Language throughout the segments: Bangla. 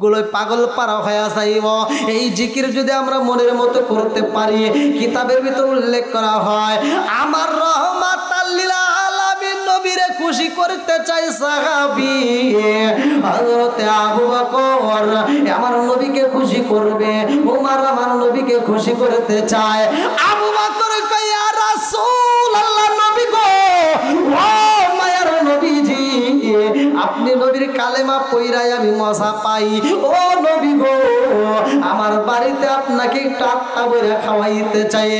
গুলো পাগল পারা হয়ে যাইব। এই জিকির যদি আমরা মনের মতো করতে পারি, কিতাবের ভিতর উল্লেখ করা হয় আমার রহমাতাল লিল আলামিন নবীরে খুশি করতে চাই সাহাবী হযরতে আবু বকর আমার নবীকে খুশি করবে, ওমর আমার নবীকে খুশি করতে চায়। আবু বকর কয় ইয়া রাসূলুল্লাহ, নবী গো, ও মায়ার নবীজি, আপনি নবীর কালেমা পয়রাই আমি মজা পাই। ও নবী গো, আমার বাড়িতে আপনাকে একটু আটটা বইরা খাওয়াইতে চাই।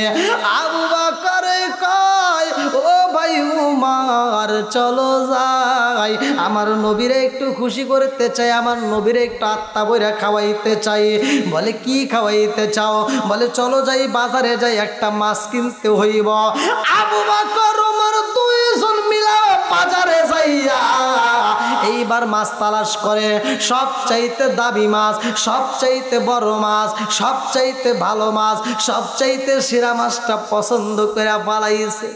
আবু বকর কয় ও ভাই উমর, চলো যাই, আমার নবীরে একটু খুশি করতে চাই, আমার নবীরে একটু আটটা বইরা খাওয়াইতে চাই। বলে কি খাওয়াইতে চাও? বলে চলো যাই বাজারে যাই, একটা মাছ কিনতে হইব। আবু বকর ওমর দুইজন মিলা বাজারে যাইয়া এইবার মাছ তালাশ করে, সবচাইতে দামি মাছ, সবচাইতে বড় মাছ, সবচাইতে ভালো মাছ, সবচাইতে সেরা মাছটা পছন্দ করে পালাইছে।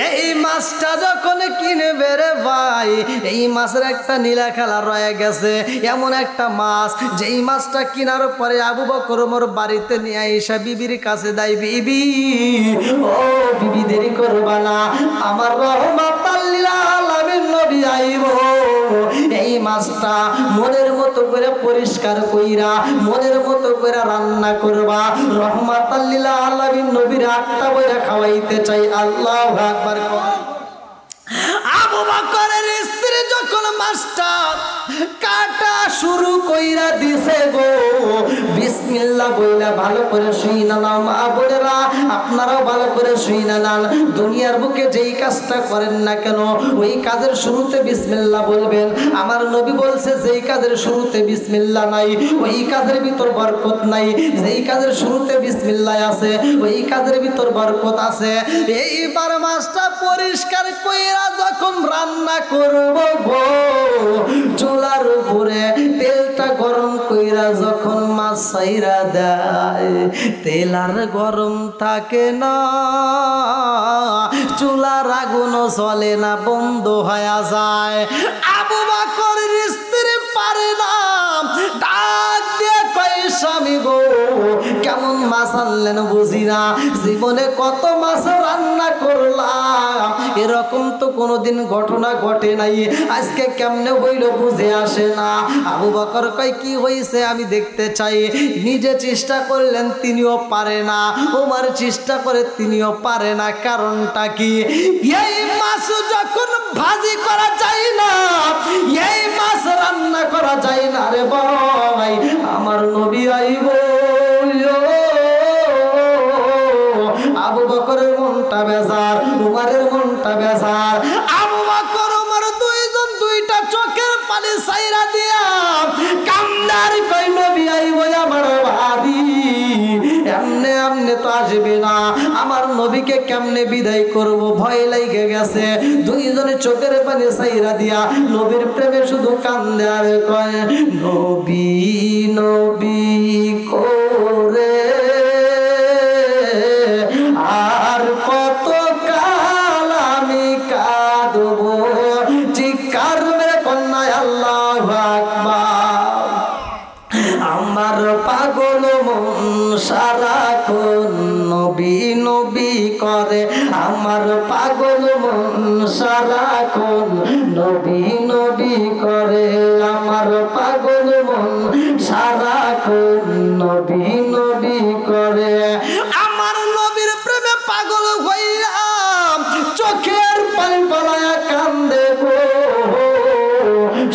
এই মাছটা যখন কিনে বেড়ে ভাই, এই মাছের একটা নীলা খেলা রয়ে গেছে, এমন একটা মাছ যেই মাছটা কেনার পরে আবু বকর ওমর বাড়িতে নিয়ে এসে বিবির কাছে দেয়, বিবি ও বিবি দেরি করবা না, আমার রহমাতাল লিল আলামিন নবী আইব, এই মাছটা মনের মতো করে পরিষ্কার কইরা মনের মতো করে রান্না করবা, রহমাতাল লিল আলামিন নবীর আটটা বইরা খাওয়াইতে চাই। আল্লাহু আকবার। আবু বকরের স্ত্রী যখন মাছটা কাটা শুরু কইরা দিছে গো, বিসমিল্লাহ বইলা ভালো করে শুইনা নাও মা বোনেরা, আপনারাও ভালো করে শুইনা নান। দুনিয়ার বুকে যেই কাজটা করেন না কেন, ওই কাজের শুরুতে বিসমিল্লাহ বলবেন। আমার নবী বলছে যেই কাজের শুরুতে বিসমিল্লাহ নাই, ওই কাজের ভিতর বরকত নাই। যেই কাজের শুরুতে বিসমিল্লাহ আছে, ওই কাজের ভিতর বরকত আছে। এইবার মাছটা পরিষ্কার কইরা যখন রান্না করব গো, চুলার উপরে তেলটা গরম কইরা যখন মাছ ছাইরা দেয়, তেল আর গরম থাকে না, চুলার আগুনও চলে না, বন্ধ হয়ে যায়। আবু বকরের স্ত্রী পারে না, ডাক দিয়ে কয় স্বামী গো, কেমন মাছ আনলেন বুঝি না, জীবনে কত মাছ রান্না করলাম, এরকম তো কোনোদিন ঘটনা ঘটে নাই, আজকে কেমনে হইল বুঝে আসে না। আবু বকর কয় কি হয়েছে আমি দেখতে চাই। নিজে চেষ্টা করলেন, তিনিও পারে না, ওমর চেষ্টা করে, তিনিও পারে না। কারণটা কি? এই মাছ যখন ভাজি করা যায় না, এই মাছ রান্না করা যায় না রে ভাই, আমার নবী আইব। আবু বকরের মনটা বেজার, উমরের মনটা বেজার। আবু বকর উমর দুইজন দুইটা চোখের পানি ছাইরা দিয়া কান্দার কই নবী আইব আমার বাড়ি, এমনে এমনে তো আসবে না, আমার নবীকে কেমনে বিদায় করব, ভয় লাগে গেছে। দুইজনে চোখের পানি ছাইরা দিয়া নবীর প্রেমে শুধু কান্দে আর কয় নবী নবী করে আর কত কাল আমি কাঁদব, চিৎকার মেরে কন্যায় আল্লাহু আকবার। আমার পাগল মন সারাক্ষণ নবী নবী করে, আমার পাগল মন সারাক্ষণ নবী নবী করে, আমার পাগল মন সারাক্ষণ নবী নবী করে। আমার নবীর প্রেমে পাগল হইয়া চোখের পানি ফেলায়া কান্দে গো,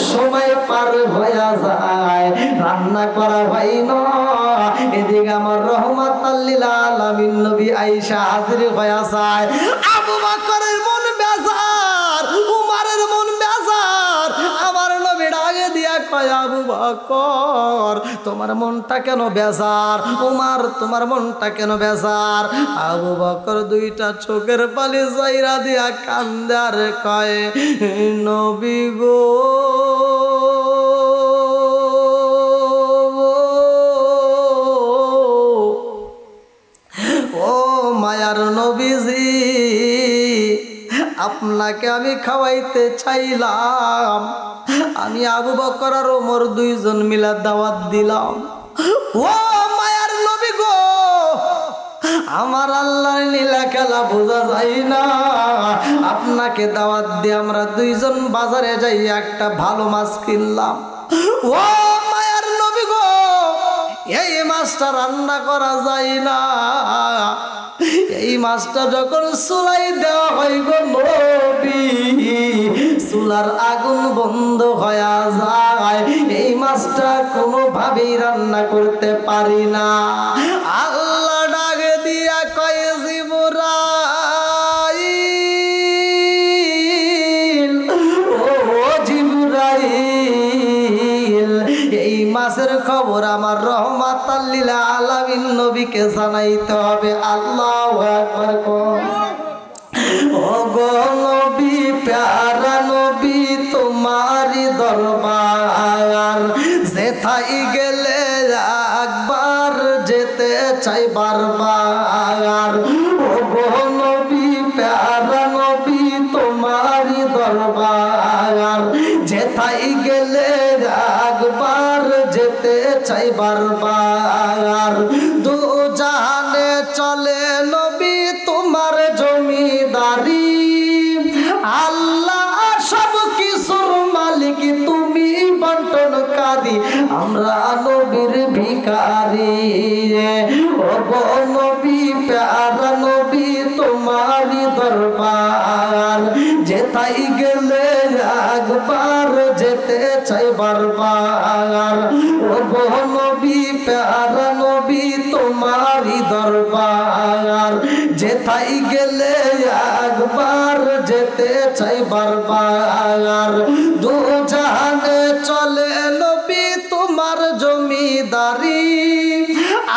সময় পার হইয়া যায়, রান্না করা হয় না। এদিকে আমার রহমাতাল লিল আলামিন নবী আয়েশা হাজির হইয়া যায়। আবু বকরের মন বেজার, উমরের মন বেজার। আমার নবী ডাকে দিয়া কয় আবু বকর তোমার মনটা কেন বেজার, উমর তোমার মনটা কেন বেজার? আবু বকর দুইটা চোখের পানি ছাইরা দিয়া কান্দে আর কয় নবী গো, ও মায়ার নবীজি, আপনাকে আমি খাওয়াইতে চাইলাম, আমি আবু বকর আর ওমর দুইজন মিলা দাওয়াত দিলাম। ও মায়ার নবী গো, আমার আল্লাহর লীলা খেলা বোঝা যায় না। আপনাকে দাওয়াত দিয়ে আমরা দুইজন বাজারে যাই একটা ভালো মাছ কিনলাম। ও মায়ার নবী গো, এই মাছটা রান্না করা যায় না। এই মাছটা যখন চুলাই দেওয়া হয় গো নবী, চুলার আগুন বন্ধ হয়ে যায়। এই মাছটা কোনোভাবেই রান্না করতে পারি না। আল্লাহ ডাকে দিয়া কয় জিবরাইল, ও জিবরাইল, এই মাছের খবর আমার রহমাতাল লিল আলামিন নবীকে জানাইতে হবে। আল্লাহু আকবার। ও গো নবী, প্যারা নবী, তোমারি দরবার যেথায় গেলে একবার যেতে চাই বারবার। ও গো নবী, প্যারা নবী, তোমারি দরবার যেথায় গেলে একবার যেতে চাই বারবার। দু জাহানে চলে নবী তোমার জমিদারি, আল্লাহ সব কিছুর মালিক, তুমি বন্টনকারী, আমরা নবীর ভিখারি। ও গো নবী, প্যারা নবী, তোমারি দরবার যেথায় গেলে একবার যেতে চাই বারবার। ও গো নবী, প্যারা নবী, তোমারি দরবার যেথায় গেলে একবার যেতে চাই বারবার। দু জাহানে চলে নবী তোমার জমিদারি,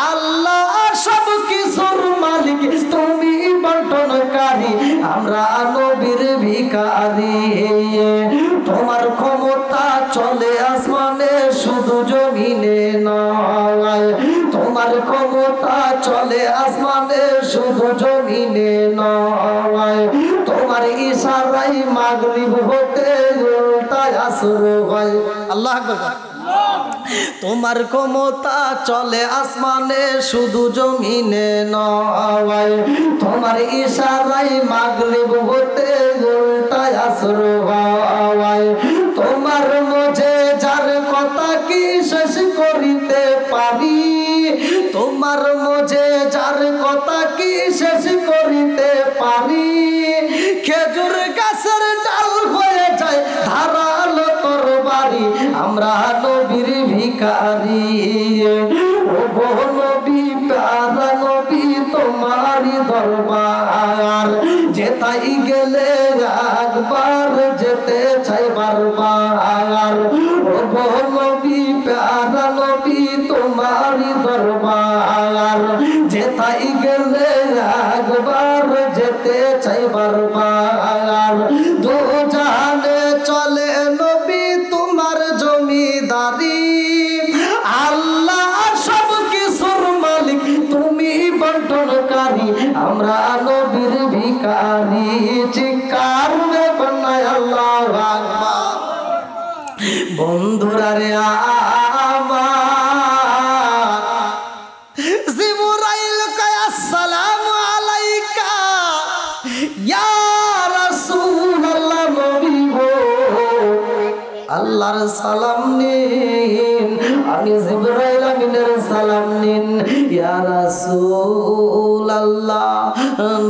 আল্লাহ সব কিছুর মালিক, তুমি বন্টনকারী, আমরা নবীর ভিখারি। তোমার ক্ষমতা চলে আসমানে শুধু জমিনে নয়, তোমার ক্ষমতা চলে আসমানে শুধু জমিনে নয়, তোমার ইশারাই মাগরিব হতে উল্টা আসর হয়। আল্লাহু আকবার। তোমার ক্ষমতা চলে আসমানে শুধু জমিনে নয়, তোমার ইশারাই মাগরিব হতে উল্টা আসর হয়। তোমার মধ্যে যার কথা কি শেষ করিতে পারি, তোমার মধ্যে যার কথা কি শেষ করিতে পারি। খেজুর গাছের ডাল হয়ে যায় ধারালো তরবারি, আমরা নবীর ভিখারি। ও গো নবী, প্যারা নবী, তোমারি দরবার যেথায় গেলে একবার যেতে চাই বারবার। ও গো নবী, প্যারা নবী, তোমারি দরবার যেথায় গেলে একবার যেতে চাই বারবার। দু জাহানে চলে নবী তোমার জমিদারি, আল্লাহ সব কিছুর মালিক, তুমি বন্টনকারী, আমরা নবীর ভিখারি। চিৎকার করে বন্যায় আল্লাহু আকবার। বন্ধুরা রে আমার, জিবরাইল কয় আসসালামু আলাইকা ইয়া রাসূলুল্লাহ, নবী গো আল্লাহর সালাম নিন, আমি জিবরাইল আমিনের সালাম নিন। ইয়া রাসূলুল্লাহ,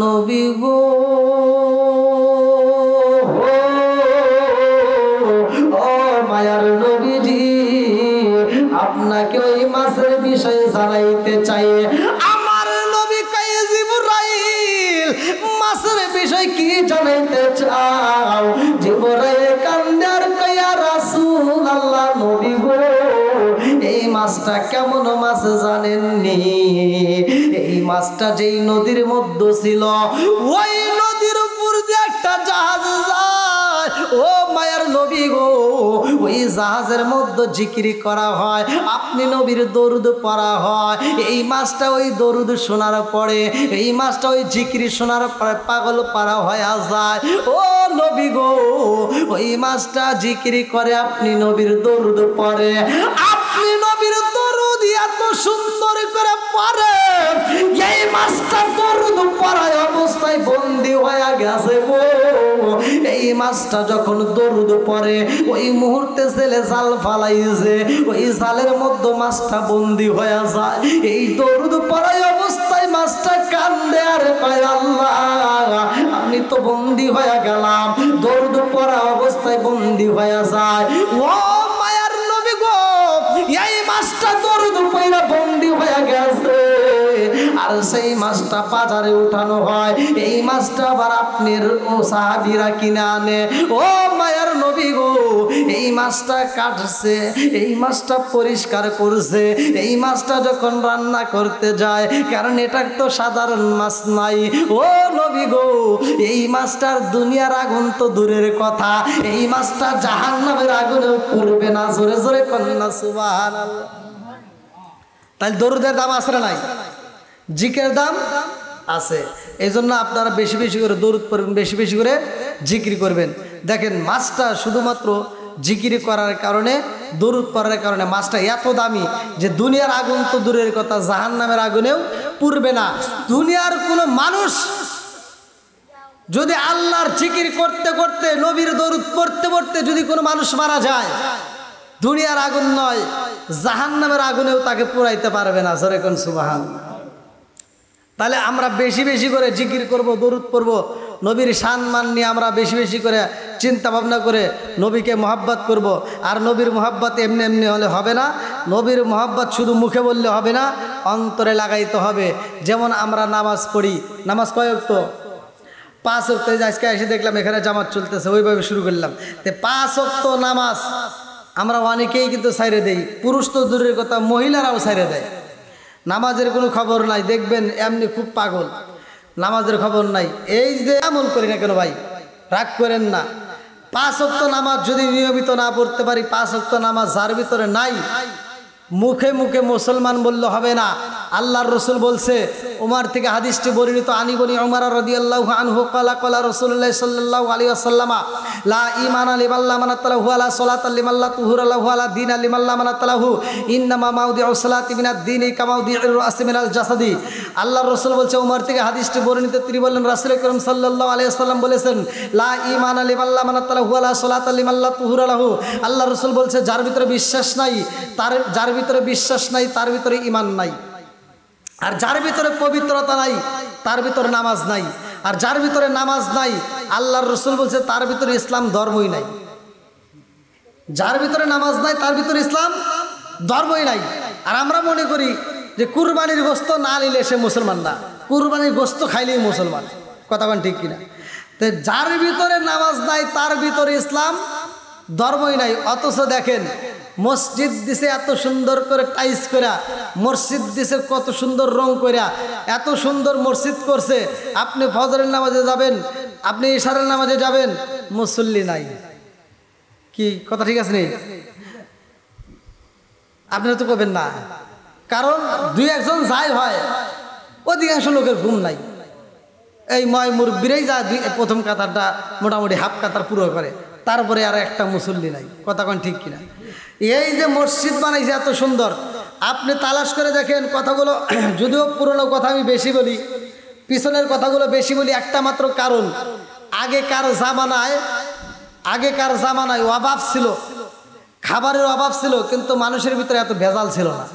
নবী গো মায়ার নবীজি, আপনাকে ওই মাছের বিষয়ে জানাইতে চাই। আমার নবী কয় জিবরাইল, মাছের বিষয় কি জানাইতে চাও? জিবরাইল কান্দার কয় রাসূলুল্লাহ, নবী গো এই মাছটা কেমন মাছ জানেননি? এই মাছটা যেই নদীর মধ্যে ছিল, ওই নদীর উপর দিয়ে একটা জাহাজ যায়। ও মায়ার নবী গো ওই জাহাজের মধ্যে জিকির করা হয়, আপনি নবীর দরুদ পড়া হয়। এই মাসটা ওই দরুদ শোনার পরে, এই মাসটা ওই জিকির শোনার পরে পাগল পারা হয়ে যায়। ও নবী গো ওই মাসটা জিকির করে, আপনি নবীর দরুদ পড়ে, আপনি নবীর দরুদ এত সুন্দর করে পড়ে, এই মাসটা দরুদ পড়ার অবস্থায় বন্দী হয়ে গেছে গো। এই মাসটা যখন দরুদ পড়ে ওই মুহূর্তে ছেলে জাল ফালাইছে, ওই জালের মধ্যে মাছটা বন্দী হয়ে যায়। এই দরুদ পড়ার অবস্থায় মাছটা কান্দে আর কয় আল্লাহ আমি তো বন্দী হয়ে গেলাম। দরুদ পড়া অবস্থায় বন্দী হয়ে যায়। ও মায়ার নবী গো এই মাছটা দরুদ পড়া বন্দী হয়ে গেছে, আর সেই মাছটা বাজারে উঠানো হয়। এই মাছটা আবার আপনার ও সাহাবীরা কিনে আনে। ও মায়ার নবী গো এই মাছটা কাটছে, এই মাছটা পরিষ্কার করছে, এই মাছটা যখন রান্না করতে যায়, কারণ এটা তো সাধারণ মাছ নাই। ও নবী গো এই মাছটার দুনিয়ার আগুন তো দূরের কথা, এই মাছটা জাহান্নামের আগুনেও পড়বে না। জোরে জোরে কন্যা সুবহানাল্লাহ। তাই দরুদের দাম আছে না নাই? জিকিরের দাম আছে। এই জন্য আপনারা বেশি বেশি করে দরুদ পড়বেন, বেশি বেশি করে জিকির করবেন। দেখেন মাছটা শুধুমাত্র জিকির করার কারণে, দরুদ পড়ার কারণে মাছটা এত দামি যে দুনিয়ার আগুন তো দূরের কথা, জাহান্নামের আগুনেও পুড়বে না। দুনিয়ার কোনো মানুষ যদি আল্লাহর জিকির করতে করতে, নবীর দরুদ পড়তে পড়তে যদি কোনো মানুষ মারা যায়, দুনিয়ার আগুন নয় জাহান্নামের আগুনেও তাকে পুরাইতে পারবে না। জোরে কোন সুবহানাল্লাহ। তাহলে আমরা বেশি বেশি করে জিকির করব, দরুদ পড়ব, নবীর সম্মান নিয়ে আমরা বেশি বেশি করে চিন্তা ভাবনা করে নবীকে মহাব্বত করব। আর নবীর মহাব্বত এমনি এমনি হলে হবে না, নবীর মহাব্বত শুধু মুখে বললে হবে না, অন্তরে লাগাইতে হবে। যেমন আমরা নামাজ পড়ি, নামাজ কয় ওয়াক্ত? 5 ওয়াক্ত। আজকে এসে দেখলাম এখানে জামাত চলতেছে, ওইভাবে শুরু করলাম। তো 5 ওয়াক্ত নামাজ আমরা অনেকেই কিন্তু ছাইরে দেই, পুরুষ তো দূরের কথা মহিলারাও ছাইরে দেয়। নামাজের কোনো খবর নাই, দেখবেন এমনি খুব পাগল, নামাজের খবর নাই। এই যে আমল করি না কেন ভাই, রাগ করেন না। 5 ওয়াক্ত নামাজ যদি নিয়মিত না পড়তে পারি, 5 ওয়াক্ত নামাজ যার ভিতরে নাই, মুখে মুখে মুসলমান বললে হবে না। আল্লাহর রসুল বলছে, উমার থেকে হাদিসটি বর্ণিত, আনিবনি উমার রাদিয়াল্লাহু আনহু ক্বালা ক্বালা রাসূলুল্লাহ সাল্লাল্লাহু আলাইহি ওয়াসাল্লাম লা ঈমানা লিমান লা মানাতালাহু ওয়ালা সালাতা লিমান লা তুহুরা লাহু ওয়ালা দীনা লিমান লা মানাতালাহু ইন্নামা মাউদিউস সালাতি মিনাদ দীনি কামাউদিউর রাসি মিনাল জাসাদি। আল্লাহর রসুল বলছে, উমার থেকে হাদিসটি বর্ণিত, তিনি বললেন রাসূল আকরাম সাল্লাল্লাহু আলাইহি ওয়াসাল্লাম বলেছেন, লা ঈমানা লিমান লা মানাতালাহু ওয়ালা সালাতা লিমান লা তুহুরা লাহু। আল্লাহর রসুল বলছে, যার ভিতরে বিশ্বাস নাই, যার ভিতরে বিশ্বাস নাই তার ভিতরে ঈমান নাই। আর যার ভিতরে পবিত্রতা নাই তার ভিতরে নামাজ নাই। আর যার ভিতরে নামাজ নাই, আল্লাহর রসুল বলছে, তার ভিতরে ইসলাম ধর্মই নাই। যার ভিতরে নামাজ নাই তার ভিতরে ইসলাম ধর্মই নাই। আর আমরা মনে করি যে কুরবানির গোশত না নিলে সে মুসলমান না, কুরবানির গোশত খাইলেই মুসলমান। কথা বলেন ঠিক কিনা? তো যার ভিতরে নামাজ নাই তার ভিতরে ইসলাম ধর্মই নাই। অথচ দেখেন মসজিদ দিছে এত সুন্দর করে টাইস করা, মসজিদ দিছে কত সুন্দর রং করা, এত সুন্দর মসজিদ করছে। আপনি ফজরের নামাজে যাবেন, আপনি ইশারের নামাজে যাবেন, মুসল্লি নাই। কি কথা ঠিক আছে? নেই? আপনারা তো করবেন না, কারণ 2-1 জন যাই হয়, অধিকাংশ লোকের ঘুম নাই। এই ময় মুরব্বীরাই যা প্রথম কাতারটা মোটামুটি হাফ কাতার পুরো করে, তারপরে আর একটা মুসল্লি নাই। কথা কোন ঠিক কিনা? এই যে মসজিদ বানাইছে এত সুন্দর, আপনি তালাশ করে দেখেন কথাগুলো, যদিও পুরনো কথা আমি বেশি বলি, পিছনের কথাগুলো বেশি বলি, একটা মাত্র কারণ, আগেকার জামানায় অভাব ছিল, খাবারের অভাব ছিল, কিন্তু মানুষের ভিতরে এত ভেজাল ছিল না।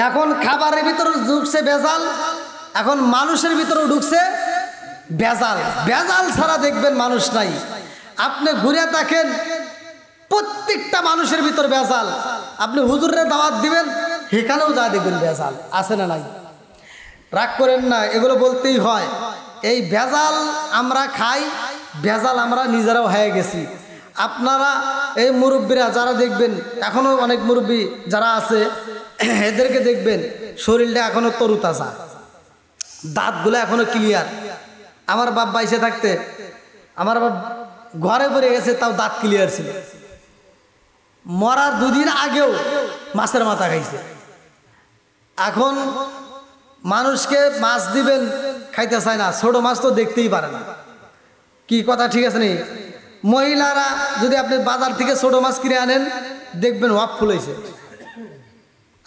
এখন খাবারের ভিতরে ঢুকছে ভেজাল, এখন মানুষের ভিতরেও ঢুকছে ভেজাল। ভেজাল ছাড়া দেখবেন মানুষ নাই। আপনি ঘুরে দেখেন প্রত্যেকটা মানুষের ভিতর ভেজাল। আপনি হুজুরের দাওয়াত দিবেন, সেখানেও যা দেখবেন ভেজাল। আছে না নাই? রাগ করেন না, এগুলো বলতেই হয়। এই ভেজাল আমরা খাই, ভেজাল আমরা নিজেরাও হয়ে গেছি। আপনারা এই মুরব্বীরা যারা দেখবেন, এখনও অনেক মুরব্বী যারা আছে, এদেরকে দেখবেন শরীরটা এখনও তরুতাজা, দাঁতগুলো এখনও ক্লিয়ার। আমার বাপ বাইসে থাকতে, আমার বাপ ঘরে পড়ে গেছে, তাও দাঁত ক্লিয়ার ছিল। মরার দুদিন আগেও মাছের মাথা খাইছে। এখন মানুষকে মাছ দিবেন, খাইতে চায় না, ছোট মাছ তো দেখতেই পারে না। কি কথা ঠিক আছে নি? মহিলারা যদি আপনি বাজার থেকে ছোট মাছ কিনে আনেন, দেখবেন ওয়াপ ফুল হয়েছে,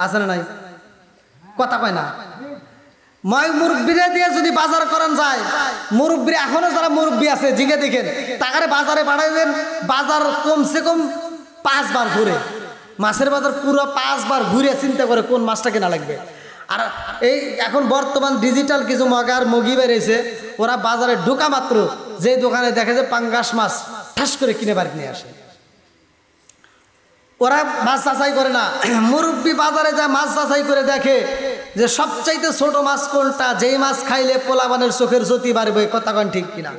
আছে না নাই? কথা কয় না। মুরব্বীরা দিয়ে যদি বাজার করান যায়, মুরব্বী এখনো যারা মুরব্বী আছে জিগে দেখেন, তাকারে বাজারে পাঠাইবেন, বাজার কমসে কম 5 বার ঘুরে, মাছের বাজার পুরো 5 বার ঘুরে চিন্তা করে কোন মাছটা কেনা লাগবে। আর এই এখন বর্তমান ডিজিটাল কিছু মগার মগি বেরিয়েছে, ওরা বাজারে ঢোকা মাত্র যে দোকানে দেখে যে পাঙ্গাস মাছ ঠাস করে কিনে বাড়ি নিয়ে আসে। ওরা মাছ যাচাই করে না। মুরব্বী বাজারে যায় মাছ যাচাই করে দেখে যে সবচাইতে ছোট মাছ কোনটা, যেই মাছ খাইলে পোলাবানের চোখের জ্যোতি বাড়বে। কথা কন ঠিক কিনা?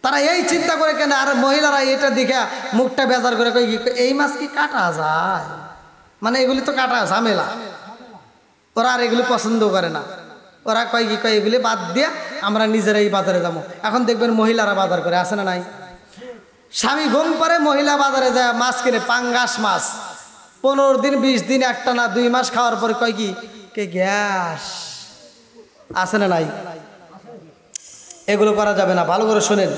তারা এই চিন্তা করে কেন। আর মহিলারা এটা দেখে মুখটা বেজার করে কই, এই মাছ কি কাটা যায়? মানে এগুলি তো কাটা ঝামেলা। ওরা আর এগুলি পছন্দ করে না। ওরা কয় কি কয়, এগুলি বাদ দিয়ে আমরা নিজেরাই বাজারে যাবো। এখন দেখবেন মহিলারা বাজার করে, আসে না নাই? স্বামী ঘুম পারে, মহিলা বাজারে যায় মাছ কিনে, পাঙ্গাস মাছ। 15 দিন 20 দিন, একটা না 2 মাস খাওয়ার পরে কয় কি, কে গ্যাস, আসে না নাই? এগুলো করা যাবে না। ভালো করে শোনেন,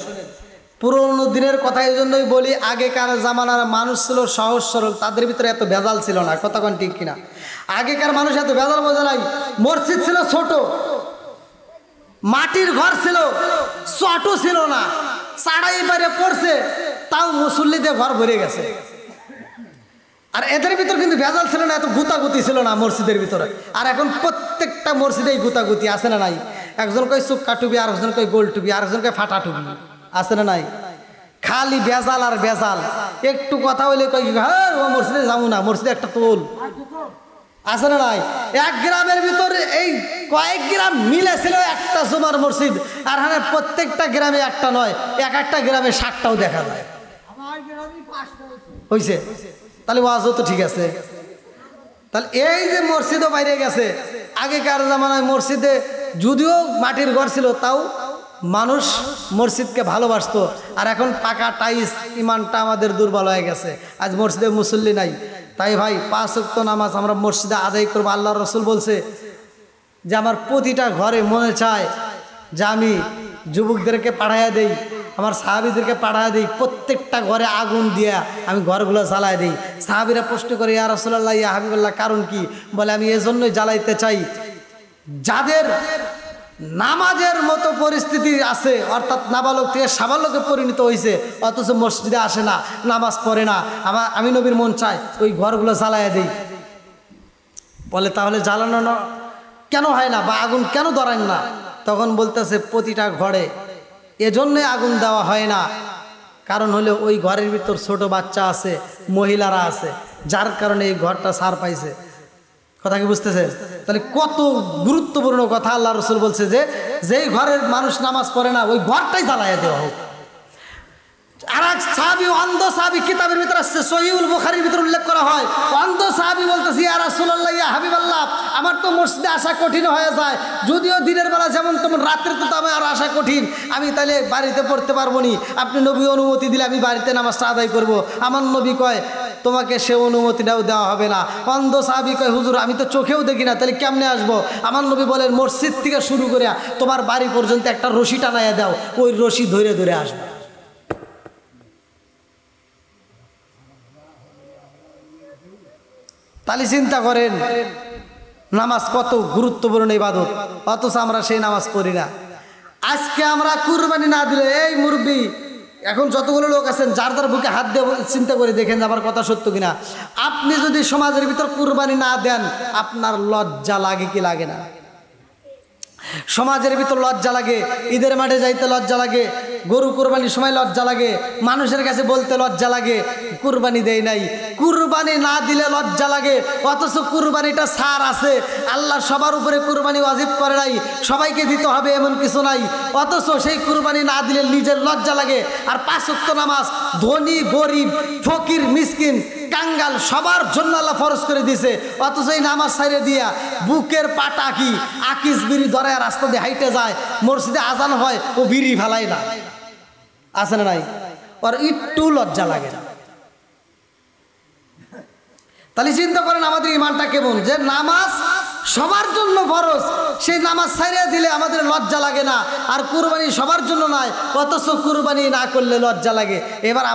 পুরোনো দিনের কথা এই জন্যই বলি, আগেকার জামানার মানুষ ছিল সহজ সরল, তাদের ভিতরে এত ভেজাল ছিল না। কথা কোন ঠিক কিনা? আগেকার মানুষ এত ভেজাল বোঝা নাই। মসজিদ ছিল ছোট, মাটির ঘর ছিল, চটও ছিল না, চাড়াই বাইরে পড়ছে, তাও মুসল্লি দিয়ে ঘর ভরে গেছে। আর এদের ভিতর কিন্তু ভেজাল ছিল না, এত গুতাগুতি ছিল না মসজিদের ভিতরে। আর এখন প্রত্যেকটা মসজিদেই গুতাগুতি, আছে না নাই? একজন কয় চুক্কা টুপি, আরেকজন কয় গোল টুপি, আরেকজন কয় ফাটা টুপি, আছে না নাই? খালি বেজাল আর বেজাল। একটু কথা হইলে কয়, হ্যাঁ ও মসজিদে যাবো না, মসজিদে একটা তোল, আছে না নাই? এক গ্রামের ভিতরে এই কয়েক গ্রাম মিলে ছিল একটা জুমার মসজিদ, আর হ্যাঁ প্রত্যেকটা গ্রামে একটা নয়, এক একটা গ্রামে 60টাও দেখা যায়। হয়েছে? তাহলে ওয়াজও তো ঠিক আছে। তাহলে এই যে মসজিদও বাইরে গেছে। আগেকার জামানায় মসজিদে যদিও মাটির ঘর ছিল, তাও মানুষ মসজিদকে ভালোবাসতো। আর এখন পাকা টাইস, ইমানটা আমাদের দুর্বল হয়ে গেছে। আজ মসজিদে মুসল্লি নাই। তাই ভাই 5 ওয়াক্ত নামাজ আমরা মসজিদে আদায় করবো। আল্লাহ রসুল বলছে যে আমার প্রতিটা ঘরে মনে চায় যে আমি যুবকদেরকে পাঠাইয়া দেই, আমার সাহাবীদেরকে পাঠাইয়া দিই, প্রত্যেকটা ঘরে আগুন দিয়া আমি ঘরগুলো জ্বালায় দিই। সাহাবীরা প্রশ্ন করে, ইয়া রাসূলুল্লাহ, ইয়া হাবিবাল্লাহ, কারণ কি? বলে আমি এজন্যই জ্বালাইতে চাই, যাদের নামাজের মতো পরিস্থিতি আছে, অর্থাৎ নাবালক থেকে সাবালকে পরিণত হয়েছে, অথচ মসজিদে আসে না, নামাজ পড়ে না, আমি নবীর মন চায় ওই ঘরগুলো জ্বালাইয়া দিই। বলে তাহলে জ্বালানো কেন হয় না, বা আগুন কেন ধরেন না? তখন বলতেছে প্রতিটা ঘরে এজন্যে আগুন দেওয়া হয় না, কারণ হলো ওই ঘরের ভিতর ছোট বাচ্চা আছে, মহিলারা আছে, যার কারণে এই ঘরটা ছাড় পাইছে। কথা কি বুঝতেছে? তাহলে কত গুরুত্বপূর্ণ কথা। আল্লাহ রসুল বলছে যে যেই ঘরের মানুষ নামাজ পড়ে না, ওই ঘরটাই জ্বালাইয়া দেওয়া হোক। আর এক সাহাবী, অন্ধ সাহাবী, কিতাবের ভিতরে আসছে, সহিহুল বুখারীর ভিতরে উল্লেখ করা হয়, অন্ধ সাহাবী বলতেছে, ইয়া রাসূলুল্লাহ, ইয়া হাবিবাল্লাহ, আমার তো মসজিদে আসা কঠিন হয়ে যায়, যদিও দিনের বেলা যেমন তেমন, রাত্রে তো আমার আসা কঠিন, আমি তাহলে বাড়িতে পড়তে পারবো নি, আপনি নবী অনুমতি দিলে আমি বাড়িতে নামাজটা আদায় করব। আমার নবী কয় তোমাকে সে অনুমতিটাও দেওয়া হবে না। অন্ধ সাহাবী কয়, হুজুর আমি তো চোখেও দেখি না, তাহলে কেমনে আসবো? আমার নবী বলেন, মসজিদ থেকে শুরু করে তোমার বাড়ি পর্যন্ত একটা রশি টানাইয়া দাও, ওই রশি ধরে ধরে আসবে। তাহলে চিন্তা করেন নামাজ কত গুরুত্বপূর্ণ ইবাদত, অথচ আমরা সেই নামাজ পড়ি না। আজকে আমরা কুরবানি না দিলে, এই মুরব্বী এখন যতগুলো লোক আছেন, যার যার বুকে হাত দিয়ে চিন্তা করে দেখেন যে আমার কথা সত্য কিনা। আপনি যদি সমাজের ভিতর কুরবানি না দেন, আপনার লজ্জা লাগে কি লাগে না? সমাজের ভিতর লজ্জা লাগে, ঈদের মাঠে যাইতে লজ্জা লাগে, গরু কুরবানির সময় লজ্জা লাগে, মানুষের কাছে বলতে লজ্জা লাগে কুরবানি দেই নাই। কুরবানি না দিলে লজ্জা লাগে, অথচ কুরবানিটা ছাড় আছে। আল্লাহ সবার উপরে কুরবানি ওয়াজিব করে নাই, সবাইকে দিতে হবে এমন কিছু নাই, অথচ সেই কুরবানি না দিলে নিজের লজ্জা লাগে। আর 5 ওয়াক্ত নামাজ ধনী গরিব ফকির মিসকিন কাঙ্গাল সবার জন্য আল্লাহ ফরজ করে দিয়েছে, অথচ এই নামাজ ছাইরে দিয়া বুকের পাটা কি আকিস বিড়ি ধরে রাস্তা দিয়ে হাইটে যায়, মসজিদে আজান হয় ও বিড়ি ফেলায় না, আছে না নাই? ওর একটু লজ্জা লাগে না। তাহলে চিন্তা করেন আমাদের ইমানটা কেমন, যে নামাজ সবার জন্য ফরজ, সেই নামাজ ছাইড়া দিলে আমাদের লজ্জা লাগে না, আর কুরবানি সবার জন্য নয়, অথচ কুরবানি না করলে লজ্জা লাগে। এবার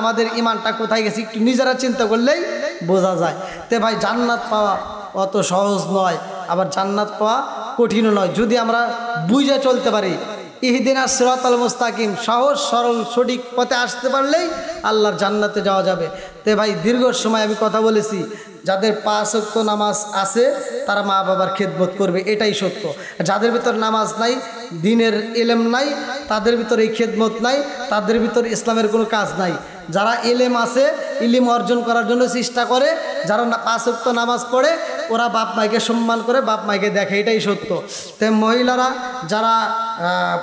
আমাদের ইমানটা কোথায় গেছে একটু নিজেরা চিন্তা করলেই বোঝা যায়। তে ভাই জান্নাত পাওয়া অত সহজ নয়, আবার জান্নাত পাওয়া কঠিনও নয়, যদি আমরা বুঝে চলতে পারি। ইহদিনাস সিরাতাল মুস্তাকিম, সহজ সরল সঠিক পথে আসতে পারলেই আল্লাহর জান্নাতে যাওয়া যাবে। তে ভাই দীর্ঘ সময় আমি কথা বলেছি, যাদের 5 ওয়াক্ত নামাজ আছে তারা মা বাবার খেদমত করবে, এটাই সত্য। যাদের ভিতর নামাজ নাই, দ্বীনের ইলম নাই, তাদের ভিতর এই খেদমত নাই, তাদের ভিতর ইসলামের কোনো কাজ নাই। যারা ইলম আছে, ইলম অর্জন করার জন্য চেষ্টা করে, যারা 5 ওয়াক্ত নামাজ পড়ে, ওরা বাপ মাইকে সম্মান করে, বাপ মাইকে দেখে, এটাই সত্য। তাই মহিলারা যারা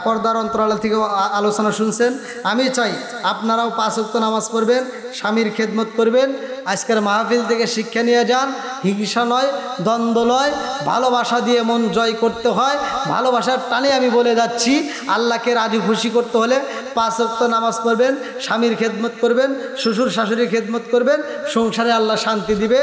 পর্দার অন্তরাল থেকে আলোচনা শুনছেন, আমি চাই আপনারাও 5 ওয়াক্ত নামাজ পড়বেন, স্বামীর খেদমত করবেন। আজকের মাহফিল থেকে শিক্ষা নিয়ে যান, হিংসা নয়, দ্বন্দ্ব নয়, ভালোবাসা দিয়ে মন জয় করতে হয়। ভালোবাসার টানে আমি বলে যাচ্ছি, আল্লাহকে রাজি খুশি করতে হলে 5 ওয়াক্ত নামাজ পড়বেন, স্বামীর খেদমত করবেন, শ্বশুর শাশুড়ির খেদমত করবেন, সংসারে আল্লাহ শান্তি দিবে।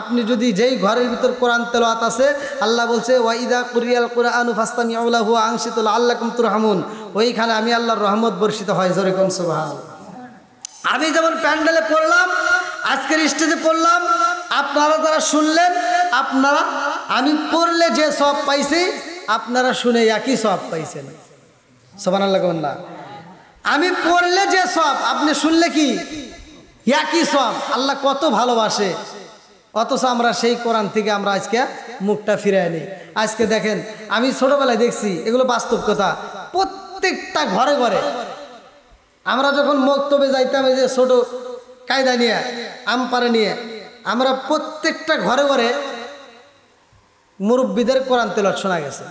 আপনি যদি যেই ঘরের ভিতর কোরআন তেলাওয়াত আছে, আল্লাহ বলছে ওয়াইদা কুরিয়াল কুরআনু ফাসতামিউ লাহু ওয়া আনসিতু লাআল্লাকুম তুরহামুন, ওইখানে আমি আল্লাহর রহমত বর্ষিত হয়। জোরে কোন সুবহানাল্লাহ। আমি যেমন প্যান্ডেলে পড়লাম, আজকের স্টেজে পড়লাম, আপনারা যারা শুনলেন, আপনারা আমি পড়লে যে সওয়াব পাইছি, আপনারা শুনে একই সওয়াব পাইছেন। সুবহানাল্লাহ কোন না? আমি পড়লে যে সওয়াব, আপনি শুনলে কি একই সওয়াব। আল্লাহ কত ভালোবাসে, অথচ আমরা সেই কোরআন থেকে আমরা আজকে মুখটা ফিরাই নিই। আজকে দেখেন, আমি ছোটবেলায় দেখছি, এগুলো বাস্তব কথা, প্রত্যেকটা ঘরে ঘরে আমরা যখন মক্তবে যাইতাম, এই যে ছোট কায়দা নিয়ে, আমপারে নিয়ে, আমরা প্রত্যেকটা ঘরে ঘরে মুরব্বীদের কোরআন তেলাওয়াত শোনা গেছে।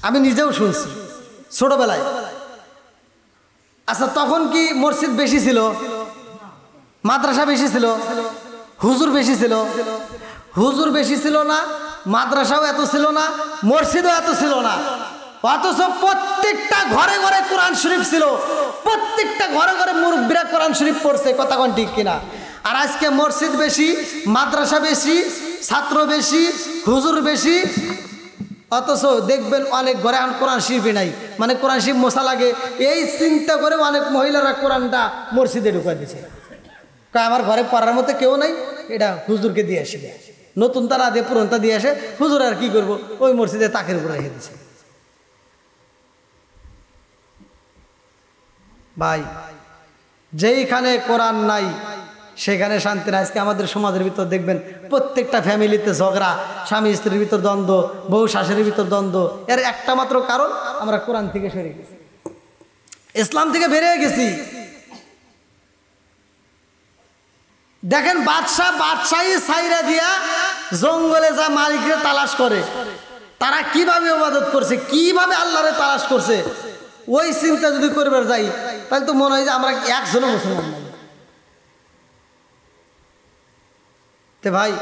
আমি নিজেও শুনছি ছোটবেলায়। আচ্ছা, তখন কি মসজিদ বেশি ছিল, মাদ্রাসা বেশি ছিল, হুজুর বেশি ছিল? হুজুর বেশি ছিল না, মাদ্রাসাও এত ছিল না, মসজিদও এত ছিল না, অথচ প্রত্যেকটা ঘরে ঘরে কোরআন শরীফ ছিল, প্রত্যেকটা ঘরে ঘরে মুরব্বীরা কোরআন শরীফ পড়ছে। কথা কোন ঠিক কিনা? আর আজকে মসজিদ বেশি, মাদ্রাসা বেশি, ছাত্র বেশি, হুজুর বেশি, অথচ দেখবেন অনেক ঘরে এখন কোরআন শরীফই নাই, মানে কোরআন শরীফ মশা লাগে। এই চিন্তা করে অনেক মহিলারা কোরআনটা মসজিদে ঢুকা দিছে, আমার ঘরে পড়ার মতো কেউ নাই, এটা হুজুরকে দিয়ে আসে, নতুন তারা দিয়ে পুরনটা দিয়ে আসে, হুজুর আর কি করবো, ওই মসজিদে তাকের উপরে রেখে দিছে। ভাই, যেইখানে কোরআন নাই সেখানে শান্তি নাই। আজকে আমাদের সমাজের ভিতর দেখবেন প্রত্যেকটা ফ্যামিলিতে ঝগড়া, স্বামী স্ত্রীর ভিতর দ্বন্দ্ব, বউ শাশুড়ির ভিতর দ্বন্দ্ব। এর একটা মাত্র কারণ, আমরা কোরআন থেকে সরে গেছি, ইসলাম থেকে বেরিয়ে গেছি। দেখেন, বাদশাহী ছাইরা দিয়া জঙ্গলে যা মালিকরে তালাশ করে, তারা কিভাবে ইবাদত করছে, কিভাবে আল্লাহরে তালাশ করছে, ওই চিন্তা যদি করবার যাই, তাহলে তো মনে হয় যে আমরা একজনও মুসলমান নাই। তে ভাই,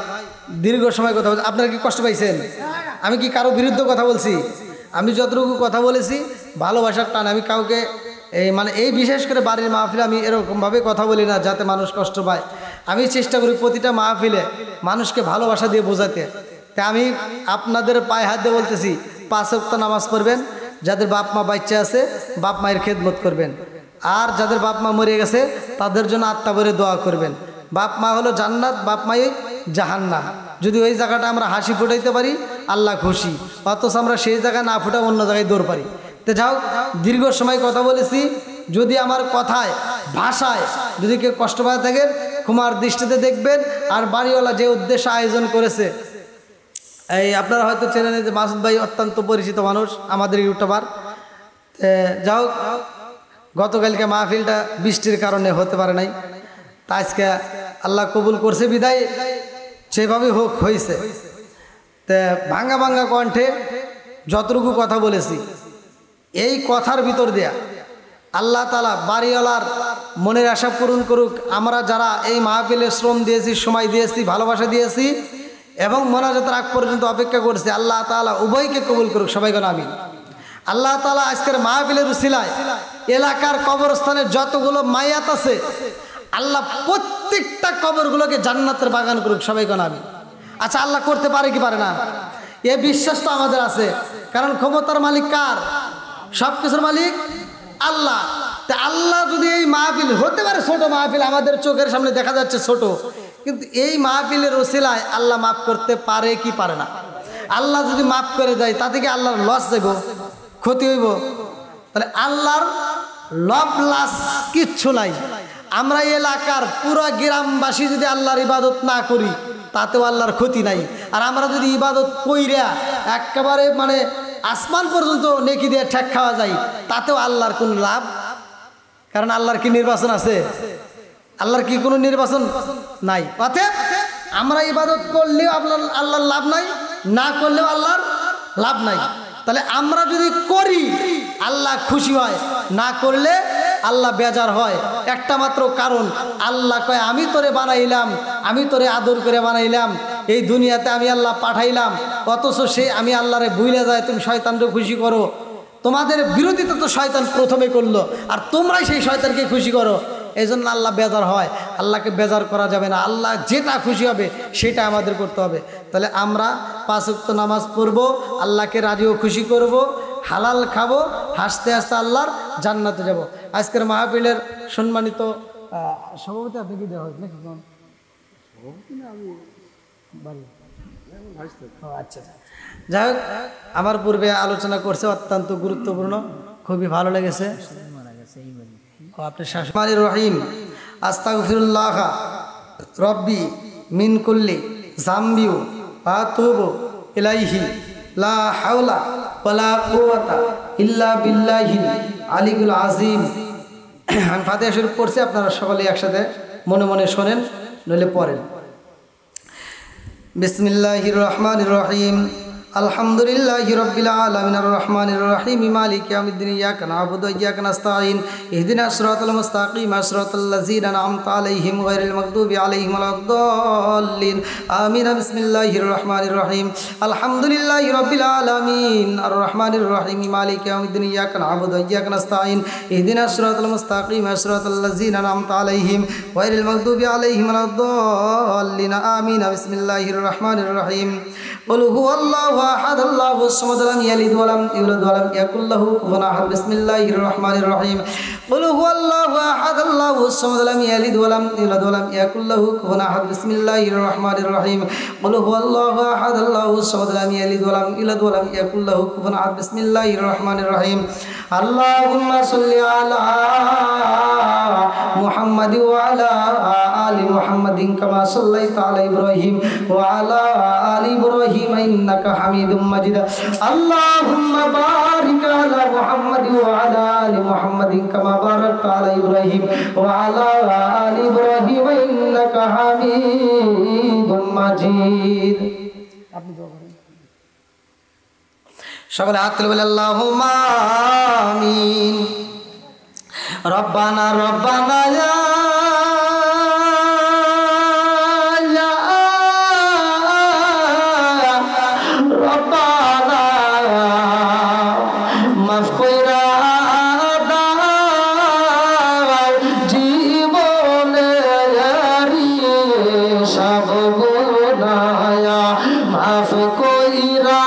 দীর্ঘ সময় কথা বলছি, আপনারা কি কষ্ট পাইছেন? আমি কি কারো বিরুদ্ধে কথা বলছি? আমি যতটুকু কথা বলেছি ভালোবাসার টান। আমি কাউকে এই বিশেষ করে বাড়ির মাহফিলে আমি এরকমভাবে কথা বলি না যাতে মানুষ কষ্ট পায়। আমি চেষ্টা করি প্রতিটা মাহফিলে মানুষকে ভালোবাসা দিয়ে বোঝাতে। তাই আমি আপনাদের পায়ে হাত দিয়ে বলতেছি, 5 ওয়াক্ত নামাজ পড়বেন, যাদের বাপ মা বাচ্চা আছে বাপ মায়ের খেদমত করবেন, আর যাদের বাপ মা মরে গেছে তাদের জন্য আত্মা ভরে দোয়া করবেন। বাপ মা হলো জান্নাত, বাপ মাই জাহান্নাম। যদি ওই জায়গাটা আমরা হাসি ফুটাইতে পারি, আল্লাহ খুশি, অথচ আমরা সেই জায়গায় না ফুটা অন্য জায়গায় দৌড় পারি। তো যাও, দীর্ঘ সময় কথা বলেছি, যদি আমার কথায় ভাষায় যদি কেউ কষ্ট পায় থাকেন ক্ষমার দৃষ্টিতে দেখবেন। আর বাড়িওয়ালা যে উদ্দেশ্যে আয়োজন করেছে, এই আপনারা হয়তো চেনেন যে মাসুদ ভাই অত্যন্ত পরিচিত মানুষ, আমাদের ইউটিউবার। যাও, গতকালকে মাহফিলটা বৃষ্টির কারণে হতে পারে নাই, তা আজকে আল্লাহ কবুল করছে বিদায় সেভাবে হোক হয়েছে। তে ভাঙ্গা ভাঙ্গা কণ্ঠে যতটুকু কথা বলেছি, এই কথার ভিতর দেয়া আল্লাহ তাআলা বাড়িওয়ালার মনের আশা পূরণ করুক। আমরা যারা এই মাহফিলে শ্রম দিয়েছি, সময় দিয়েছি, ভালোবাসা দিয়েছি এবং মোনাজাতের আগ পর্যন্ত অপেক্ষা করছি, আল্লাহ তাআলা উভয়কে কবুল করুক। সবাই গণ আমিন। আল্লাহ তাআলা আজকের মাহফিলের উসিলায় এলাকার কবরস্থানে যতগুলো মায়াত আছে আল্লাহ প্রত্যেকটা কবরগুলোকে জান্নাতের বাগান করুক, সবাই কোন আমি। আচ্ছা, আল্লাহ করতে পারে কি পারে না? এ বিশ্বাস তো আমাদের আছে, কারণ ক্ষমতার মালিক কার? সব কিছুর মালিক আল্লাহ। তা আল্লাহ যদি এই মাহফিল, হতে পারে ছোট মাহফিল, আমাদের চোখের সামনে দেখা যাচ্ছে ছোট, কিন্তু এই মাহফিলের ওসিলায় আল্লাহ মাফ করতে পারে কি পারে না? আল্লাহ যদি মাফ করে দেয় তাতে কি আল্লাহর লস যাইব, ক্ষতি হইব? তাহলে আল্লাহর লস কিচ্ছু নাই। আমরা এলাকার পুরো গ্রামবাসী যদি আল্লাহর ইবাদত না করি তাতেও আল্লাহর ক্ষতি নাই। আর আমরা যদি ইবাদত কইরা একেবারে মানে আসমান পর্যন্ত নেকি দিয়ে ঠেক খাওয়া যায় তাতেও আল্লাহর কোনো লাভ, কারণ আল্লাহর কি নির্বাচন আছে? আল্লাহর কি কোনো নির্বাচন নাই? অতএব আমরা ইবাদত করলেও আল্লাহর লাভ নাই, না করলেও আল্লাহর লাভ নাই। তাহলে আমরা যদি করি আল্লাহ খুশি হয়, না করলে আল্লাহ বেজার হয়। একটা মাত্র কারণ, আল্লাহ কয় আমি তোরে বানাইলাম, আমি তোরে আদর করে বানাইলাম, এই দুনিয়াতে আমি আল্লাহ পাঠাইলাম, অথচ সে আমি আল্লাহরে ভুলে যায় তুমি শয়তানকে খুশি করো। তোমাদের বিরোধিতা তো শয়তান প্রথমে করলো, আর তোমরাই সেই শয়তানকে খুশি করো। এই জন্য আল্লাহ বেজার হয়। আল্লাহকে বেজার করা যাবে না, আল্লাহ যেটা খুশি হবে সেটা আমাদের করতে হবে। তাহলে আমরা 5 ওয়াক্ত নামাজ পড়বো, আল্লাহকে রাজিও খুশি করব, হালাল খাবো, হাসতে হাসতে আল্লাহর জান্নাতে যাব। আজকের মাহফিলের সম্মানিত সভাপতি আপনি কি দেওয়া হয়েছে? আচ্ছা, যাই হোক, আমার পূর্বে আলোচনা করছে, অত্যন্ত গুরুত্বপূর্ণ, খুবই ভালো লেগেছে। আপনি শাসমানির রহিম, আস্তাগফিরুল্লাহ রব্বি মিন কুল্লি জামবিউ ওয়া আতুবু ইলাইহি লা হাওলা ওয়ালা কুওয়াতা ইল্লা বিল্লাহিল আলিয়্যিল আযীম। আমি ফাতিহা শরীফ পড়ছি, আপনারা সকলেই একসাথে মনে মনে শোনেন, নইলে পড়েন। বিসমিল্লাহির রহমানির রহিম, আলহামদুলিল্লাহি রাব্বিল আলামিন আর রহমানির রহিম মালিকি ইয়াউমিদ্দিন ইয়াকা না'বুদু ওয়া ইয়াকা নাস্তাঈন ইহদিনাস সিরাতাল মুস্তাকিম সিরাতাল লাযীনা আন'আমতা আলাইহিম গায়রিল মাগদুবি আলাইহিম ওয়ালাদ-দাল্লিন আমিন। বিসমিল্লাহির রহমানির রহিম, আলহামদুলিল্লাহি রাব্বিল আলামিন আর রহমানির রহিম মালিকি ইয়াউমিদ্দিন ইয়াকা না'বুদু ওয়া ইয়াকা নাস্তাঈন ইহদিনাস সিরাতাল মুস্তাকিম সিরাতাল লাযীনা আন'আমতা আলাইহিম গায়রিল মাগদুবি আলাইহিম ওয়ালাদ-দাল্লিন আমিন। বিসমিল্লাহির রহমানির রহিম, কুল হুয়াল্লাহু আহাদ আল্লাহুস সামাদ লাম ইয়ালিদ ওয়া লাম ইউলাদ ওয়া লাম ইয়াকুল লাহু কুফুওয়ান আহাদ। বিসমিল্লাহির রহমানির রহিম, কুল হুয়াল্লাহু আহাদ আল্লাহুস সামাদ লাম ইয়ালিদ ওয়া লাম ইউলাদ ওয়া লাম ইয়াকুল লাহু কুফুওয়ান আহাদ। বিসমিল্লাহির রহমানির রহিম, কুল হুয়াল্লাহু আহাদ আল্লাহুস সামাদ লাম ইয়ালিদ ওয়া লাম ইউলাদ ওয়া লাম ইয়াকুল লাহু কুফুওয়ান আহাদ। বিসমিল্লাহির রহমানির রহিম, আল্লাহুম্মা সাল্লি আলা মুহাম্মাদি ওয়া আলা আলি মুহাম্মাদিন কামা সাল্লাইতা আলা ইব্রাহিম ওয়া আলা আলি ইব্রাহিম ইন্নাকা হামিদুম মাজিদ। আল্লাহুম্মা বারিক আলা মুহাম্মাদি ওয়া আলা আলি মুহাম্মাদিন কামা বারাকতা আলা ইব্রাহিম ওয়া আলা আলি ইব্রাহিম ইন্নাকা হামিদুম মাজিদ। আপনি দোয়া করেন, সকলে হাত তুলে বলে আল্লাহুম্মা আমিন। রব্বানা রব্বানা ইয়া রব্বানা মাফ কইরা দাও জীবনে সব গুনাহ মাফ কইরা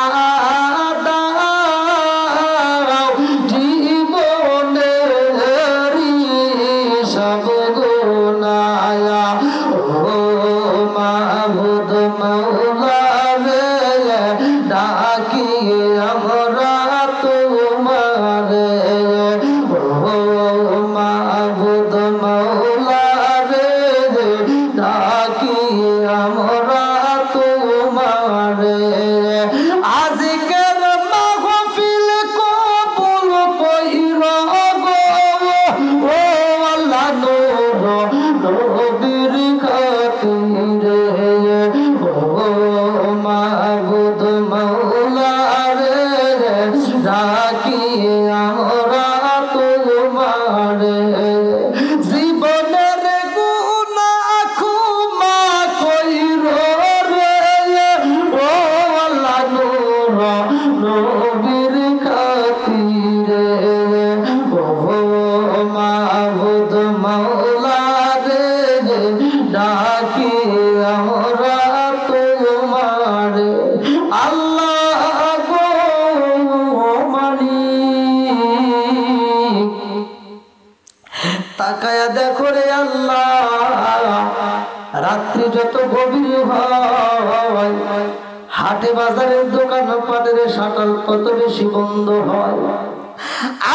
হাটে বাজারের দোকান পাটের শাটার কত বেশি বন্ধ হয়।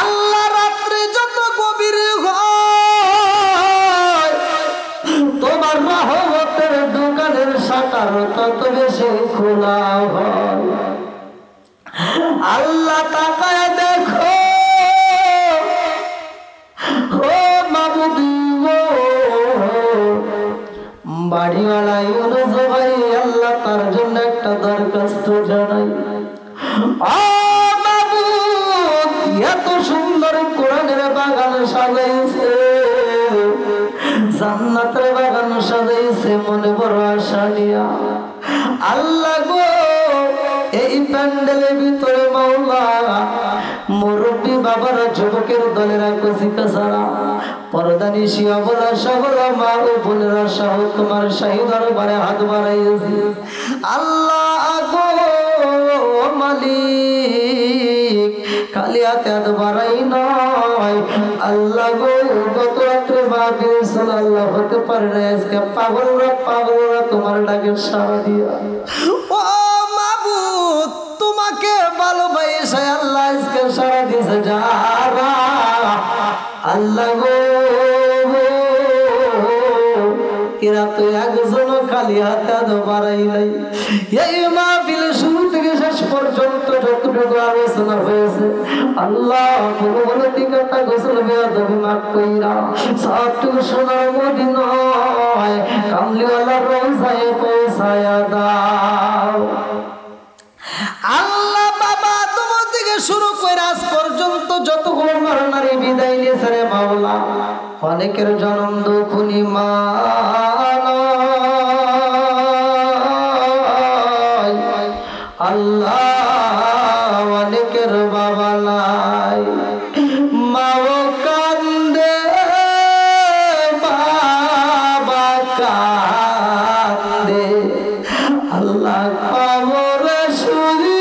আল্লাহ রাত্রে যত গভীর হয় তোমার রহমতের দোকানের শাটার তত বেশি খোলা হয়। আল্লাহ তাকায় দেখো ও মাবুদ বাড়িওয়ালা ইউনুস ভাই আল্লাহ তার জন্য একটা দরখাস্ত জানাই। ও মাবুদ এত সুন্দর কোরআনের বাগান সাজাইছে, জান্নাতের বাগান সাজাইছে মনে বড় আশা নিয়া। আল্লাহ গো এই প্যান্ডেলের ভিতরে মাওলা মুরব্বী বাবারা যুবকের দলেরা কচিকা ছাড়া পরদানিশি অবলা সবলা মা ও বোনেরা সহ তোমার শাহী দরবারে হাত বাড়াইছি। আল্লাহ গো মালিক খালি হাতে হাত বাড়াই নয়, আল্লাহ গো গত রাত্রে মাহফিল সাল্লাল্লাহ হতে পারে না, আজকে পাগলরা তোমার ডাকে সাড়া দিয়া ও মাবুদ তোমাকে ভালোবাসে আল্লাহ আজকে সাড়া দিয়েছে যারা। আল্লাহ গো এরা তো একজন খালি হাতে হাত বাড়াই নাই। এই মাহফিল শুরু থেকে শেষ পর্যন্ত যতটুকু আলোচনা হয়েছে আল্লাহ ভগবতী কথা গোসল বেয়াদবি মাফ কইরা সবটুকু সোনার মদি নয় কামলিওয়ালার রোজায় পৌঁছায়া দাও। আল্লাহ বাবা তোমার থেকে শুরু করে আজ পর্যন্ত যতগুলো নারী বিদায় নিয়েছে রে মাওলা, অনেকের জন্ম দুঃখুনি মা আল্লাহ অনেকের বাবা নাই, মাও কান্দে বাবা কান্দে আল্লাহ খবর শুনিয়া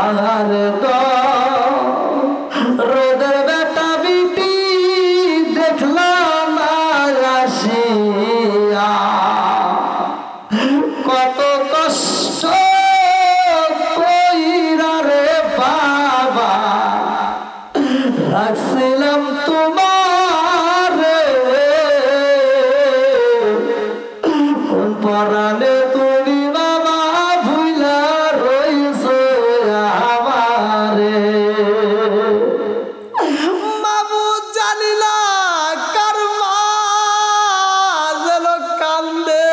আর রোদের বেটা বিটি দেখলাম আসিয়া কত কষ্ট কইরা রে বাবা রাখছিলাম তোমার কোন পরাণে তুমি বাবা ভুইলা রইছো আমারে। মাবুদ জানিলা কার মা যেন কান্দে,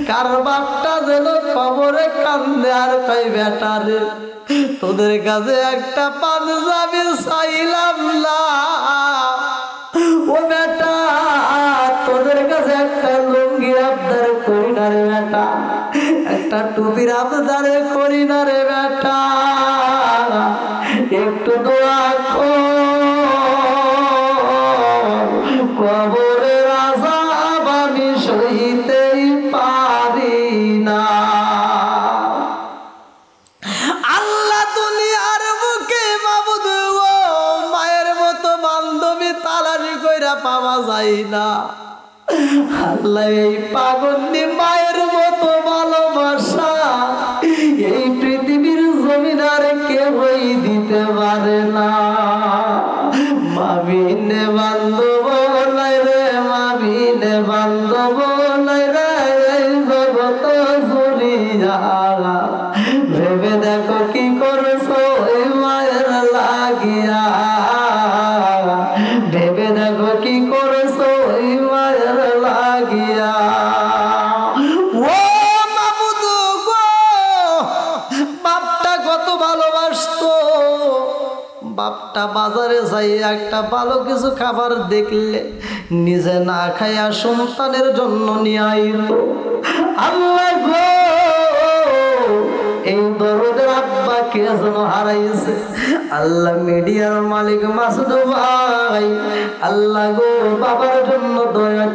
কার বাপটা যেন কবরে কান্দে আর কই বেটা রে তোদের কাছে একটা পাঞ্জাবি চাইলাম না, ও বেটা তোদের কাছে একটা লুঙ্গির আবদার করি না রে বেটা, একটা টুপির আবদার করি না রে বেটা, একটু দোয়া কবরের আযাব আমি সইতেই পারি না। আল্লাহ দুনিয়ার বুকে মাবুদ গো মায়ের মতো বান্ধবী তালাশি কইরা পাওয়া যায় না। আল্লাহ এই পাগন্ডি মায়ের মতো ভালোবাসা এই পৃথিবীর জমিন আর কেউই দিতে পারে না। মাবিনে বান্ধব নাই রে, মাবিনে বান্ধব নাই রে এই জগৎ জুড়িয়া, ভেবে দেখো কি করছো এই মায়ের লাগিয়া, ভেবে দেখো কি করছো এই মায়ের লাগিয়া। ও মাবুদ গো বাপটা কত ভালোবাসতো, বাপটা বাজারে যাই একটা ভালো কিছু খাবার দেখলে নিজে না খাইয়া সন্তানের জন্য নিয়ে আইতো। আল্লাহ গো এই দরদের আব্বাকে যেন হারাইছে আল্লাহ মিডিয়ার মালিক মাসুদ ভাই, আল্লাহ গো বাবার জন্য দয়া